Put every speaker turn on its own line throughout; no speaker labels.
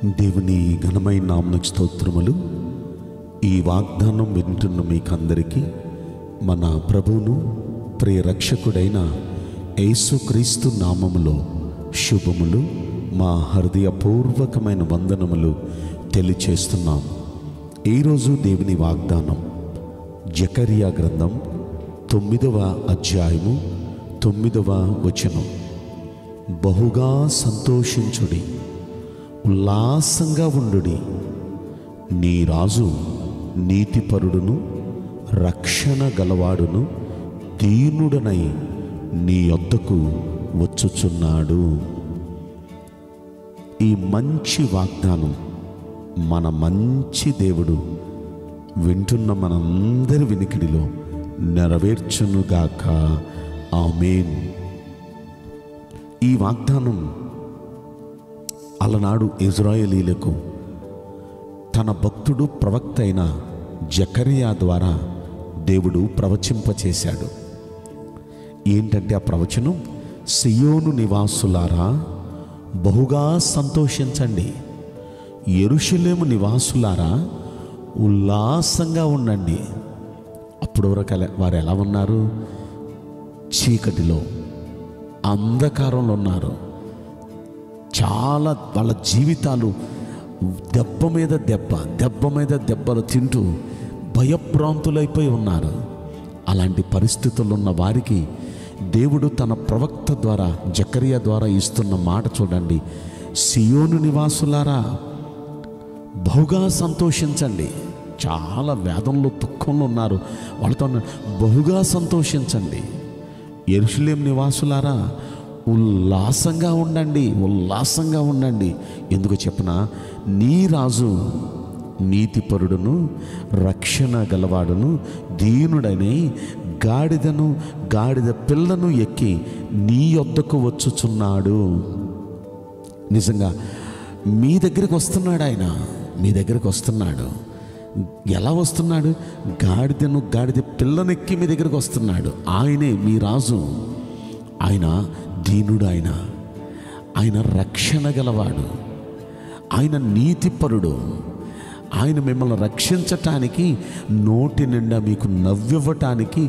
దేవుని ఘనమైన నామమునకు స్తోత్రములు. ఈ వాగ్దానం వింటున్న మీకందరికీ మన ప్రభువును ప్రియ రక్షకుడైన యేసుక్రీస్తు నామములో శుభములు, మా హృదయపూర్వకమైన వందనములు తెలియచేస్తున్నాం. ఈరోజు దేవుని వాగ్దానం జకరియా గ్రంథం 9వ అధ్యాయము 9వ వచనం. బహుగా సంతోషించుడి, ఉల్లాసంగా ఉండుడి, నీ రాజు నీతిపరుడును రక్షణ గలవాడును దీనుడనై నీ యొద్దకు వచ్చుచున్నాడు. ఈ మంచి వాగ్దానం మన మంచి దేవుడు వింటున్న మనందరి వినికిడిలో నెరవేర్చునుగాక. ఆమేన్. ఈ వాగ్దానం అలనాడు ఇజ్రాయేలీలకు తన భక్తుడు ప్రవక్త అయిన జకరియా ద్వారా దేవుడు ప్రవచింపచేశాడు. ఏంటంటే ఆ ప్రవచనం, సియోను నివాసులారా బహుగా సంతోషించండి, యెరూషలేము నివాసులారా ఉల్లాసంగా ఉండండి. అప్పుడు వారు ఎలా ఉన్నారు? చీకటిలో, అంధకారంలో ఉన్నారు. చాలా వాళ్ళ జీవితాలు దెబ్బ మీద దెబ్బలు తింటూ భయభ్రాంతులైపోయి ఉన్నారు. అలాంటి పరిస్థితుల్లో ఉన్న వారికి దేవుడు తన ప్రవక్త ద్వారా జకరియా ద్వారా ఇస్తున్న మాట చూడండి. సియోను నివాసులారా బహుగా సంతోషించండి. చాలా వేదనలో దుఃఖంలో ఉన్నారు. వాళ్ళతో బహుగా సంతోషించండి. యెరూషలేము నివాసులారా ఉల్లాసంగా ఉండండి. ఎందుకు చెప్పినా, నీ రాజు నీతిపరుడును రక్షణ గలవాడును దీనుడని గాడిద పిల్లను ఎక్కి నీ యొద్దకు వచ్చుచున్నాడు. నిజంగా మీ దగ్గరికి వస్తున్నాడు. ఆయన మీ దగ్గరికి వస్తున్నాడు. ఎలా వస్తున్నాడు? గాడిద పిల్లనెక్కి మీ దగ్గరికి వస్తున్నాడు. ఆయనే మీ రాజు. ఆయన దీనుడు, ఆయన రక్షణ గలవాడు, ఆయన నీతిపరుడు. ఆయన మిమ్మల్ని రక్షించటానికి, నోటి నిండా మీకు నవ్వివ్వటానికి,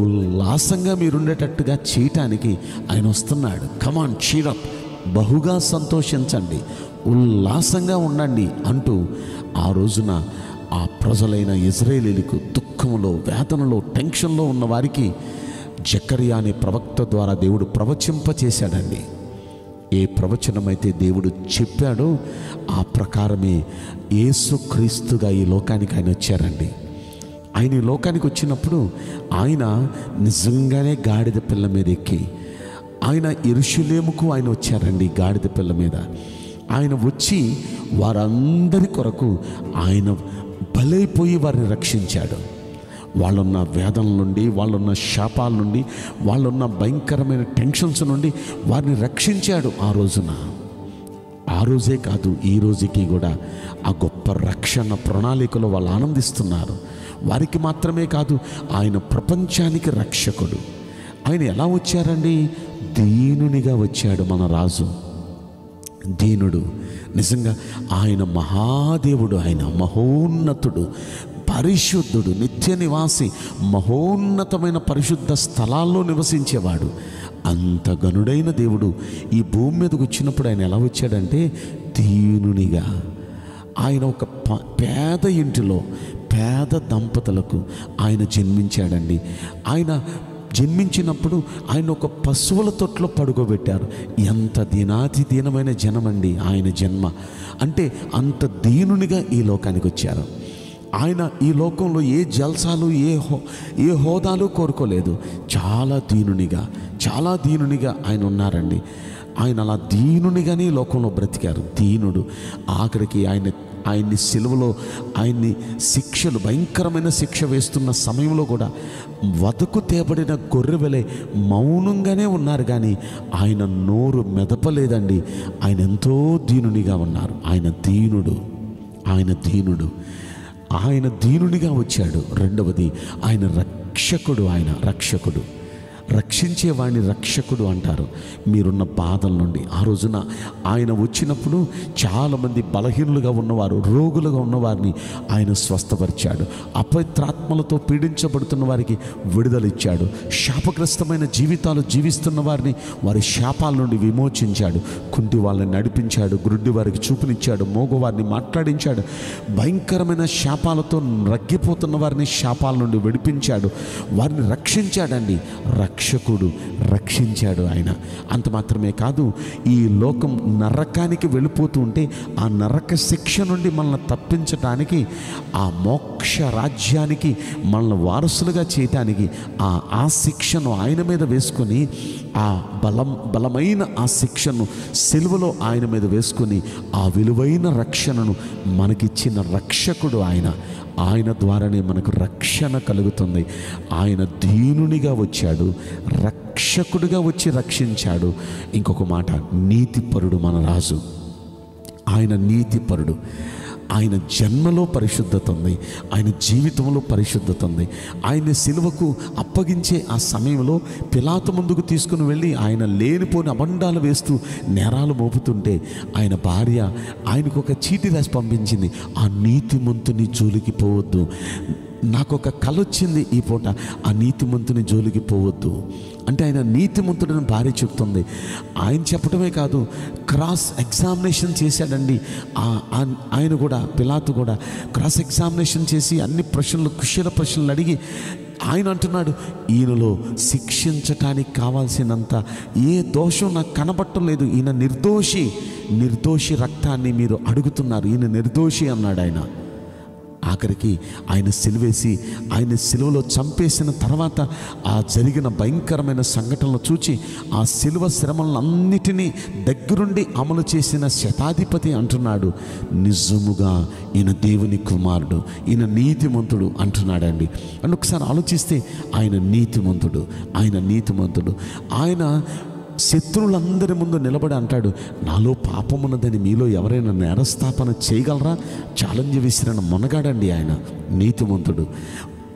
ఉల్లాసంగా మీరుండేటట్టుగా చేయటానికి ఆయన వస్తున్నాడు. కమాన్, చీరప్, బహుగా సంతోషించండి, ఉల్లాసంగా ఉండండి అంటూ ఆ రోజున ఆ ప్రజలైన ఇశ్రాయేలీయులకు దుఃఖంలో, వేదనలో, టెన్షన్లో ఉన్న వారికి జకరియా అనే ప్రవక్త ద్వారా దేవుడు ప్రవచింపచేశాడండి. ఏ ప్రవచనమైతే దేవుడు చెప్పాడో ఆ ప్రకారమే యేసుక్రీస్తుగా ఈ లోకానికి ఆయన వచ్చారండి. ఆయన ఈ లోకానికి వచ్చినప్పుడు ఆయన నిజంగానే గాడిద పిల్ల మీద ఎక్కి, ఆయన యెరూషలేముకు ఆయన వచ్చారండి గాడిద పిల్ల మీద. ఆయన వచ్చి వారందరి కొరకు ఆయన బలైపోయి వారిని రక్షించాడు. వాళ్ళున్న వేదనల నుండి, వాళ్ళున్న శాపాల నుండి, వాళ్ళున్న భయంకరమైన టెన్షన్స్ నుండి వారిని రక్షించాడు ఆ రోజున. ఆ రోజే కాదు, ఈ రోజుకి కూడా ఆ గొప్ప రక్షణ ప్రణాళికలో వాళ్ళు ఆనందిస్తున్నారు. వారికి మాత్రమే కాదు, ఆయన ప్రపంచానికి రక్షకుడు. ఆయన ఎలా వచ్చారండి? దీనునిగా వచ్చాడు మన రాజు. దీనుడు. నిజంగా ఆయన మహాదేవుడు, ఆయన మహోన్నతుడు, పరిశుద్ధుడు, నిత్య నివాసి, మహోన్నతమైన పరిశుద్ధ స్థలాల్లో నివసించేవాడు. అంత గనుడైన దేవుడు ఈ భూమి మీదకి వచ్చినప్పుడు ఆయన ఎలా వచ్చాడంటే దీనునిగా. ఆయన ఒక పేద ఇంటిలో పేద దంపతులకు ఆయన జన్మించాడండి. ఆయన జన్మించినప్పుడు ఆయన ఒక పశువుల తొట్లో పడుకోబెట్టారు. ఎంత దీనాతి దీనమైన జనమండి ఆయన జన్మ. అంటే అంత దీనునిగా ఈ లోకానికి వచ్చారు. ఆయన ఈ లోకంలో ఏ జల్సాలు, ఏ హోదాలు కోరుకోలేదు. చాలా దీనునిగా ఆయన ఉన్నారండి. ఆయన అలా దీనునిగానే ఈ లోకంలో బ్రతికారు. దీనుడు. ఆఖరికి ఆయన్ని సిలువలో ఆయన్ని శిక్షలు, భయంకరమైన శిక్ష వేస్తున్న సమయంలో కూడా వదకు తేబడిన గొర్రెవలే మౌనంగానే ఉన్నారు. కానీ ఆయన నోరు మెదపలేదండి. ఆయన ఎంతో దీనునిగా ఉన్నారు. ఆయన దీనునిగా వచ్చాడు. రెండవది, ఆయన రక్షకుడు. రక్షించేవాడిని రక్షకుడు అంటారు. మీరున్న బాధల నుండి ఆ రోజున ఆయన వచ్చినప్పుడు చాలామంది బలహీనులుగా ఉన్నవారు, రోగులుగా ఉన్నవారిని ఆయన స్వస్థపరిచాడు. అపవిత్రాత్మలతో పీడించబడుతున్న వారికి విడుదలిచ్చాడు. శాపగ్రస్తమైన జీవితాలు జీవిస్తున్న వారిని వారి శాపాల నుండి విమోచించాడు. కుంటి వాళ్ళని నడిపించాడు, గుడ్డి వారికి చూపునిచ్చాడు, మోగవారిని మాట్లాడించాడు. భయంకరమైన శాపాలతో రగ్గిపోతున్న వారిని శాపాల నుండి విడిపించాడు, వారిని రక్షించాడండి. రక్షకుడు రక్షించాడు ఆయన. అంత మాత్రమే కాదు, ఈ లోకం నరకానికి వెళ్ళిపోతూ ఉంటే ఆ నరక శిక్ష నుండి మనల్ని తప్పించటానికి, ఆ మోక్ష రాజ్యానికి మనల్ని వారసులుగా చేయటానికి ఆ శిక్షను ఆయన మీద వేసుకొని, ఆ బలమైన ఆ శిక్షను సిలువలో ఆయన మీద వేసుకొని ఆ విలువైన రక్షణను మనకిచ్చిన రక్షకుడు ఆయన. ఆయన ద్వారానే మనకు రక్షణ కలుగుతుంది. ఆయన దీనునిగా వచ్చాడు, రక్షకుడిగా వచ్చి రక్షించాడు. ఇంకొక మాట, నీతిపరుడు మన రాజు. ఆయన నీతిపరుడు. ఆయన జన్మలో పరిశుద్ధత ఉంది, ఆయన జీవితంలో పరిశుద్ధత ఉంది. ఆయన సిలువకు అప్పగించే ఆ సమయంలో పిలాతు ముందుకు తీసుకుని వెళ్ళి ఆయన లేనిపోని అబండాలు వేస్తూ నేరాలు మోపుతుంటే ఆయన భార్య ఆయనకు ఒక చీటీ రాసి పంపించింది, ఆ నీతిమంతుని జోలికి పోవద్దు. నాకు ఒక కల వచ్చింది ఈ పూట, ఆ నీతిమంతుని జోలికి పోవద్దు అంటే ఆయన నీతిమంతుడని భార్య చెప్తుంది. ఆయన చెప్పడమే కాదు, క్రాస్ ఎగ్జామినేషన్ చేశాడండి ఆయన కూడా. పిలాతు కూడా క్రాస్ ఎగ్జామినేషన్ చేసి అన్ని ప్రశ్నలు, కుశల ప్రశ్నలు అడిగి ఆయన అంటున్నాడు, ఈయనలో శిక్షించటానికి కావాల్సినంత ఏ దోషం నాకు కనబట్టలేదు, ఈయన నిర్దోషి రక్తాన్ని మీరు అడుగుతున్నారు, ఈయన నిర్దోషి అన్నాడు ఆయన. ఆఖరికి ఆయన సిలువేసి ఆయన సిలువలో చంపేసిన తర్వాత ఆ జరిగిన భయంకరమైన సంఘటనలు చూచి ఆ సిలువ శ్రమలన్నిటినీ దగ్గరుండి అమలు చేసిన శతాధిపతి అంటున్నాడు, నిజముగా ఈయన దేవుని కుమారుడు, ఈయన నీతిమంతుడు అంటున్నాడండి. అని ఒకసారి ఆలోచిస్తే ఆయన నీతిమంతుడు. ఆయన శత్రువులందరి ముందు నిలబడి అంటాడు, నాలో పాపమున్నదని మీలో ఎవరైనా నేరస్థాపన చేయగలరా? ఛాలెంజ్ విసిరిన మొనగాడండి ఆయన, నీతిమంతుడు.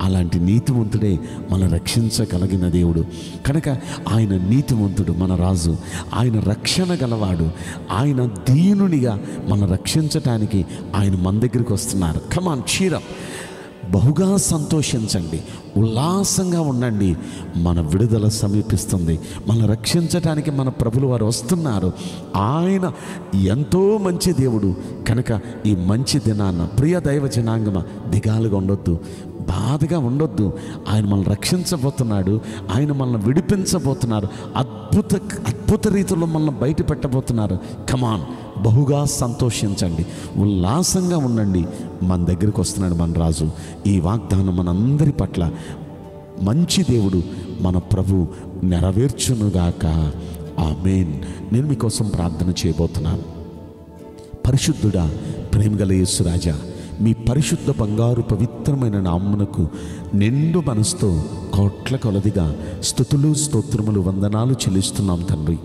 అలాంటి నీతిమంతుడే మన రక్షించగలిగిన దేవుడు. కనుక ఆయన నీతిమంతుడు, మన రాజు. ఆయన రక్షణ గలవాడు. ఆయన దీనునిగా మన రక్షించటానికి ఆయన మన దగ్గరికి వస్తున్నారు. కమాన్, చీరప్, బహుగా సంతోషించండి, ఉల్లాసంగా ఉండండి. మన విడుదల సమీపిస్తుంది. మన రక్షించటానికి మన ప్రభులు వారు వస్తున్నారు. ఆయన ఎంతో మంచి దేవుడు. కనుక ఈ మంచి దినాన్న ప్రియ దైవ జనాంగమ దిగాలుగా ఉండొద్దు, బాధగా ఉండొద్దు. ఆయన మనల్ని రక్షించబోతున్నాడు, ఆయన మనల్ని విడిపించబోతున్నారు, అద్భుత రీతిలో మనల్ని బయట పెట్టబోతున్నారు. కమాన్, బహుగా సంతోషించండి, ఉల్లాసంగా ఉండండి. మన దగ్గరికి వస్తున్నాడు మన రాజు. ఈ వాగ్దానం మనందరి పట్ల మంచి దేవుడు మన ప్రభు నెరవేర్చునుగాక. ఆమేన్. నేను మీకోసం ప్రార్థన చేయబోతున్నాను. పరిశుద్ధుడా, ప్రేమగల యేసురాజా, మీ పరిశుద్ధ బంగారు పవిత్రమైన నామమునకు నిండు మనసుతో కోట్ల కొలదిగా స్తుతులు, స్తోత్రములు, వందనాలు చెల్లిస్తున్నాం తండ్రి.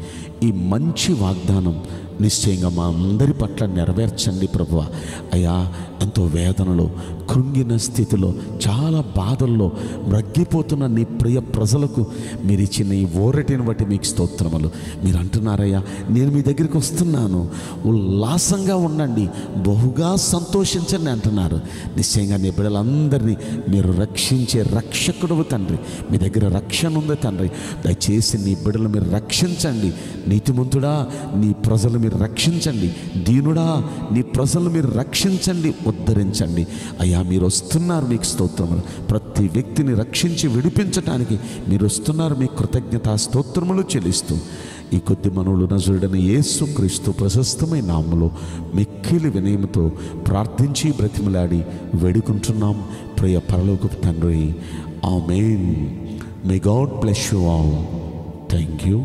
ఈ మంచి వాగ్దానం నిశ్చయంగా మా అందరి పట్ల నెరవేర్చండి ప్రభువా. అయ్యా, ఎంతో వేదనలో, కృంగిన స్థితిలో, చాలా బాధల్లో మ్రగ్గిపోతున్న నీ ప్రియ ప్రజలకు మీరు ఇచ్చిన ఈ ఓరటిని బట్టి మీకు స్తోత్రములు. మీరు అంటున్నారయ్యా, నేను మీ దగ్గరికి వస్తున్నాను, ఉల్లాసంగా ఉండండి, బహుగా సంతోషించండి అంటున్నారు. నిశ్చయంగా నీ బిడ్డలందరినీ మీరు రక్షించే రక్షకుడు తండ్రి. మీ దగ్గర రక్షణ ఉంది తండ్రి. దయచేసి నీ బిడ్డలు మీరు రక్షించండి. నీతిమంతుడా, నీ ప్రజలు మీరు రక్షించండి. దీనుడా, నీ ప్రజలు మీరు రక్షించండి, ఉద్ధరించండి. అయ్యా, మీరు వస్తున్నారు, మీకు స్తోత్రములు. ప్రతి వ్యక్తిని రక్షించి విడిపించటానికి మీరు వస్తున్నారు. మీ కృతజ్ఞతా స్తోత్రములు చెల్లిస్తూ ఈ కొద్ది మనవులు నజరుడైన యేసుక్రీస్తు ప్రశస్తమైన నామములో మిక్కిలి వినయముతో ప్రార్థించి బ్రతిమలాడి వేడుకుంటున్నాం ప్రియ పరలోకపు తండ్రి. Amen. May God bless you all. Thank you.